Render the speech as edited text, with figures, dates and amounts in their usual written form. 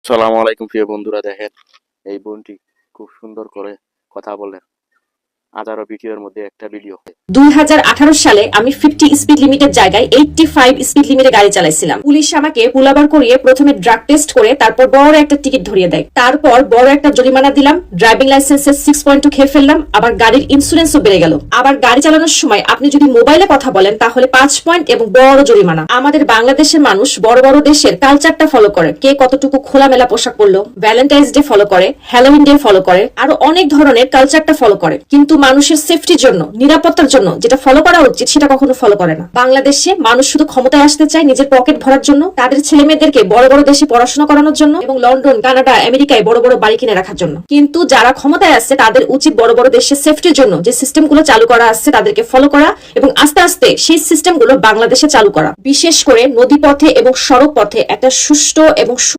সালামু আলাইকুম প্রিয় বন্ধুরা, দেখেন এই বোনটি খুব সুন্দর করে কথা বলেন। হাজারো ভিডিওর মধ্যে একটা ভিডিও। 2018 সালে আমি 50 স্পিড লিমিটের জায়গায় 85 স্পিড লিমিটে গাড়ি চালাইছিলাম। পুলিশ আমাকে পুলাবার করিয়ে প্রথমে ড্রাগ টেস্ট করে তারপর বড় একটা টিকিট ধরিয়ে দেয়। তারপর বড় একটা জরিমানা দিলাম, ড্রাইভিং লাইসেন্সের 6.2 খেয়ে ফেললাম, আবার গাড়ির ইন্স্যুরেন্সও বেড়ে গেল। আবার গাড়ি চালানোর সময় আপনি যদি মোবাইলে কথা বলেন তাহলে 5 পয়েন্ট এবং বড় জরিমানা। আমাদের বাংলাদেশের মানুষ বড় বড় দেশের কালচারটা ফলো করে, কে কতটুকু খোলামেলা পোশাক পরলো, ভ্যালেন্টাইন্স ডে ফলো করে, হ্যালোউইন ডে ফলো করে, আরো অনেক ধরনের কালচারটা ফলো করে, কিন্তু মানুষের সেফটির জন্য, নিরাপত্তার জন্য যেটা ফলো করা উচিত সেটা কখনো ফলো করে না। বাংলাদেশে মানুষ শুধু ক্ষমতায় আসতে চায় নিজের পকেট ভরার জন্য, তাদের ছেলে মেয়েদেরকে বড় বড় দেশে পড়াশোনা করানোর জন্য এবং লন্ডন, কানাডা, আমেরিকায় বড় বড় বাড়ি কিনে রাখার জন্য। কিন্তু যারা ক্ষমতায় আছে তাদের উচিত বড় বড় দেশের সেফটির জন্য যে সিস্টেমগুলো চালু করা আছে তাদেরকে ফলো করা এবং আস্তে আস্তে সেই সিস্টেমগুলো বাংলাদেশে চালু করা। বিশেষ করে নদীপথে এবং সড়ক পথে একটা সুষ্ঠু এবং